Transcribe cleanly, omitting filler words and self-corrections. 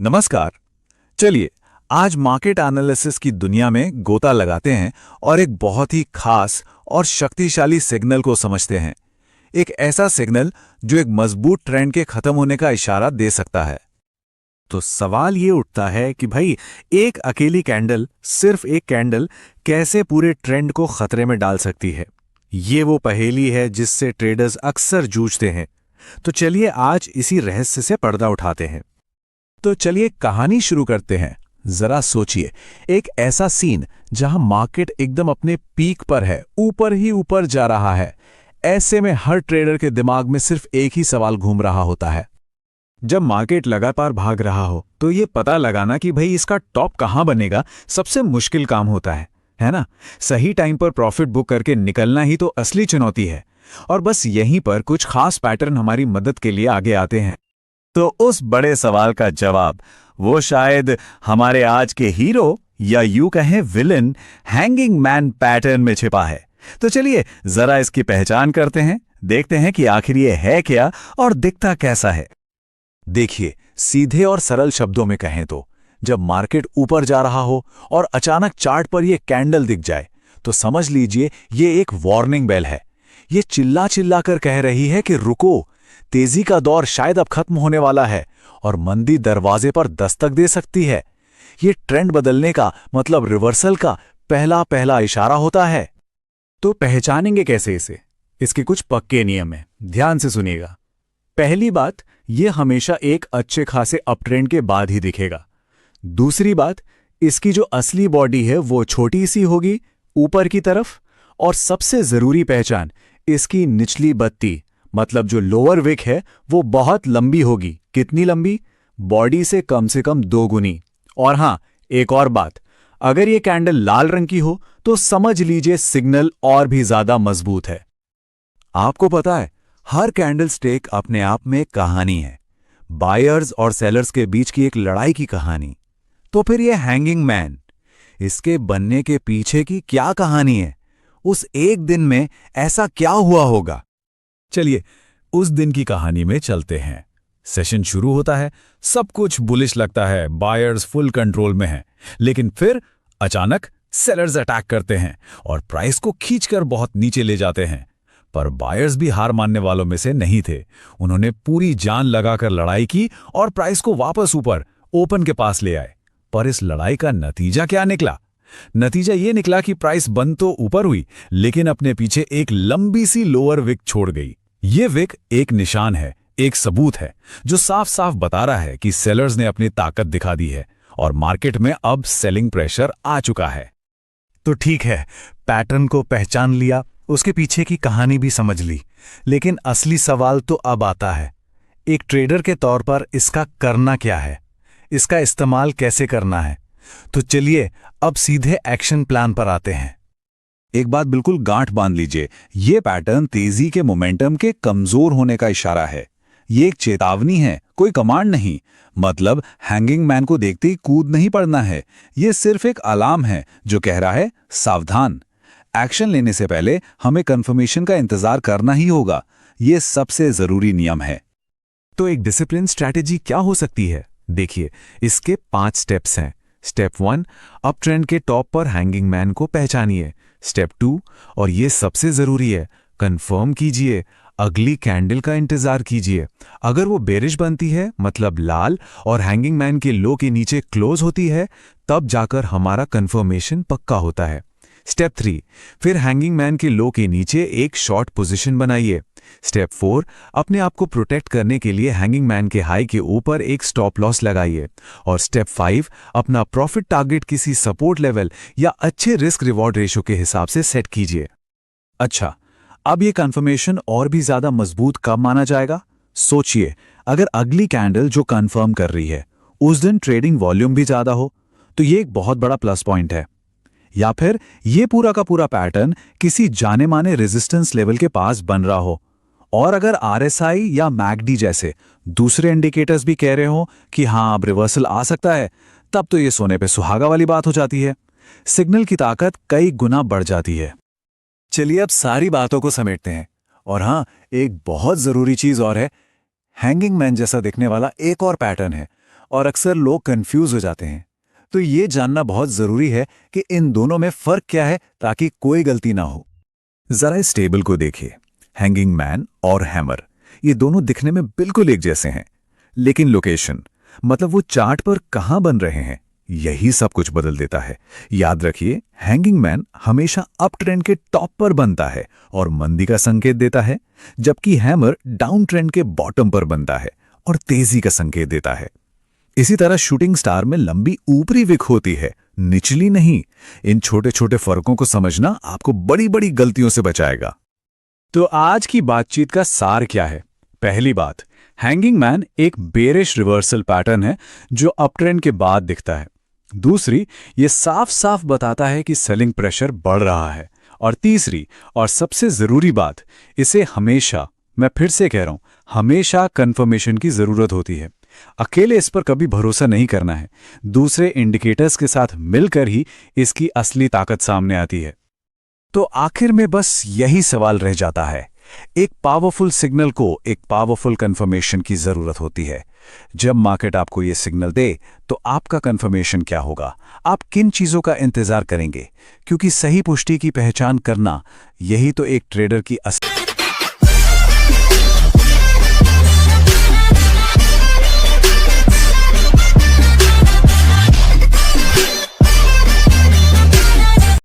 नमस्कार। चलिए आज मार्केट एनालिसिस की दुनिया में गोता लगाते हैं और एक बहुत ही खास और शक्तिशाली सिग्नल को समझते हैं। एक ऐसा सिग्नल जो एक मजबूत ट्रेंड के खत्म होने का इशारा दे सकता है। तो सवाल ये उठता है कि भाई एक अकेली कैंडल, सिर्फ एक कैंडल कैसे पूरे ट्रेंड को खतरे में डाल सकती है। ये वो पहेली है जिससे ट्रेडर्स अक्सर जूझते हैं। तो चलिए आज इसी रहस्य से पर्दा उठाते हैं। तो चलिए कहानी शुरू करते हैं। जरा सोचिए, एक ऐसा सीन जहां मार्केट एकदम अपने पीक पर है, ऊपर ही ऊपर जा रहा है। ऐसे में हर ट्रेडर के दिमाग में सिर्फ एक ही सवाल घूम रहा होता है। जब मार्केट लगातार भाग रहा हो तो ये पता लगाना कि भाई इसका टॉप कहां बनेगा सबसे मुश्किल काम होता है ना। सही टाइम पर प्रॉफिट बुक करके निकलना ही तो असली चुनौती है। और बस यहीं पर कुछ खास पैटर्न हमारी मदद के लिए आगे आते हैं। तो उस बड़े सवाल का जवाब वो शायद हमारे आज के हीरो या यूं कहें विलन हैंगिंग मैन पैटर्न में छिपा है। तो चलिए जरा इसकी पहचान करते हैं, देखते हैं कि आखिर ये है क्या और दिखता कैसा है। देखिए, सीधे और सरल शब्दों में कहें तो जब मार्केट ऊपर जा रहा हो और अचानक चार्ट पर यह कैंडल दिख जाए तो समझ लीजिए ये एक वार्निंग बेल है। ये चिल्ला चिल्ला कर कह रही है कि रुको, तेजी का दौर शायद अब खत्म होने वाला है और मंदी दरवाजे पर दस्तक दे सकती है। ये ट्रेंड बदलने का मतलब रिवर्सल का पहला पहला इशारा होता है। तो पहचानेंगे कैसे इसे? इसके कुछ पक्के नियम हैं, ध्यान से सुनिएगा। पहली बात, ये हमेशा एक अच्छे खासे अपट्रेंड के बाद ही दिखेगा। दूसरी बात, इसकी जो असली बॉडी है वो छोटी सी होगी ऊपर की तरफ। और सबसे जरूरी पहचान, इसकी निचली बत्ती मतलब जो लोअर विक है वो बहुत लंबी होगी। कितनी लंबी? बॉडी से कम 2 गुनी। और हां, एक और बात, अगर ये कैंडल लाल रंग की हो तो समझ लीजिए सिग्नल और भी ज्यादा मजबूत है। आपको पता है, हर कैंडल स्टिक अपने आप में एक कहानी है, बायर्स और सेलर्स के बीच की एक लड़ाई की कहानी। तो फिर ये हैंगिंग मैन, इसके बनने के पीछे की क्या कहानी है? उस एक दिन में ऐसा क्या हुआ होगा? चलिए उस दिन की कहानी में चलते हैं। सेशन शुरू होता है, सब कुछ बुलिश लगता है, बायर्स फुल कंट्रोल में हैं। लेकिन फिर अचानक सेलर्स अटैक करते हैं और प्राइस को खींचकर बहुत नीचे ले जाते हैं। पर बायर्स भी हार मानने वालों में से नहीं थे। उन्होंने पूरी जान लगाकर लड़ाई की और प्राइस को वापस ऊपर ओपन के पास ले आए। पर इस लड़ाई का नतीजा क्या निकला? नतीजा ये निकला कि प्राइस बंद तो ऊपर हुई, लेकिन अपने पीछे एक लंबी सी लोअर विक छोड़ गई। ये विक एक निशान है, एक सबूत है जो साफ साफ बता रहा है कि सेलर्स ने अपनी ताकत दिखा दी है और मार्केट में अब सेलिंग प्रेशर आ चुका है। तो ठीक है, पैटर्न को पहचान लिया, उसके पीछे की कहानी भी समझ ली, लेकिन असली सवाल तो अब आता है, एक ट्रेडर के तौर पर इसका करना क्या है, इसका इस्तेमाल कैसे करना है। तो चलिए अब सीधे एक्शन प्लान पर आते हैं। एक बात बिल्कुल गांठ बांध लीजिए, ये पैटर्न तेजी के मोमेंटम के कमजोर होने का इशारा है। ये एक चेतावनी है, कोई कमांड नहीं। मतलब हैंगिंग मैन को देखते ही कूद नहीं पड़ना है। ये सिर्फ एक अलार्म है जो कह रहा है सावधान। एक्शन लेने से पहले हमें कंफर्मेशन का इंतजार करना ही होगा। ये सबसे जरूरी नियम है। तो एक डिसिप्लिन स्ट्रैटेजी क्या हो सकती है? देखिए, इसके 5 स्टेप्स हैं। स्टेप 1, अप ट्रेंड के टॉप पर हैंगिंग मैन को पहचानिए। स्टेप 2, और ये सबसे जरूरी है, कंफर्म कीजिए, अगली कैंडल का इंतजार कीजिए। अगर वो बेरिश बनती है, मतलब लाल, और हैंगिंग मैन के लो के नीचे क्लोज होती है, तब जाकर हमारा कंफर्मेशन पक्का होता है। स्टेप 3, फिर हैंगिंग मैन के लो के नीचे एक शॉर्ट पोजीशन बनाइए। स्टेप 4, अपने आप को प्रोटेक्ट करने के लिए हैंगिंग मैन के हाई के ऊपर एक स्टॉप लॉस लगाइए। और स्टेप 5, अपना प्रॉफिट टारगेट किसी सपोर्ट लेवल या अच्छे रिस्क रिवॉर्ड रेशो के हिसाब से सेट कीजिए। अच्छा, अब ये कंफर्मेशन और भी ज्यादा मजबूत कब माना जाएगा? सोचिए, अगर अगली कैंडल जो कंफर्म कर रही है उस दिन ट्रेडिंग वॉल्यूम भी ज्यादा हो तो ये एक बहुत बड़ा प्लस पॉइंट है। या फिर ये पूरा का पूरा पैटर्न किसी जाने माने रेजिस्टेंस लेवल के पास बन रहा हो, और अगर आरएसआई या मैकडी जैसे दूसरे इंडिकेटर्स भी कह रहे हो कि हां अब रिवर्सल आ सकता है, तब तो ये सोने पे सुहागा वाली बात हो जाती है। सिग्नल की ताकत कई गुना बढ़ जाती है। चलिए अब सारी बातों को समेटते हैं। और हां, एक बहुत जरूरी चीज और है, हैंगिंग मैन जैसा दिखने वाला एक और पैटर्न है, और अक्सर लोग कंफ्यूज हो जाते हैं। तो ये जानना बहुत जरूरी है कि इन दोनों में फर्क क्या है ताकि कोई गलती ना हो। जरा इस टेबल को देखिए, हैंगिंग मैन और हैमर, ये दोनों दिखने में बिल्कुल एक जैसे हैं, लेकिन लोकेशन, मतलब वो चार्ट पर कहां बन रहे हैं, यही सब कुछ बदल देता है। याद रखिए, हैंगिंग मैन हमेशा अप ट्रेंड के टॉप पर बनता है और मंदी का संकेत देता है, जबकि हैमर डाउन ट्रेंड के बॉटम पर बनता है और तेजी का संकेत देता है। इसी तरह शूटिंग स्टार में लंबी ऊपरी विक होती है, निचली नहीं। इन छोटे छोटे फर्कों को समझना आपको बड़ी बड़ी गलतियों से बचाएगा। तो आज की बातचीत का सार क्या है? पहली बात, हैंगिंग मैन एक बेरिश रिवर्सल पैटर्न है जो अपट्रेंड के बाद दिखता है। दूसरी, ये साफ साफ बताता है कि सेलिंग प्रेशर बढ़ रहा है। और तीसरी और सबसे जरूरी बात, इसे हमेशा, मैं फिर से कह रहा हूं, हमेशा कंफर्मेशन की जरूरत होती है। अकेले इस पर कभी भरोसा नहीं करना है, दूसरे इंडिकेटर्स के साथ मिलकर ही इसकी असली ताकत सामने आती है। तो आखिर में बस यही सवाल रह जाता है, एक पावरफुल सिग्नल को एक पावरफुल कंफर्मेशन की जरूरत होती है। जब मार्केट आपको ये सिग्नल दे तो आपका कंफर्मेशन क्या होगा? आप किन चीजों का इंतजार करेंगे? क्योंकि सही पुष्टि की पहचान करना, यही तो एक ट्रेडर की असली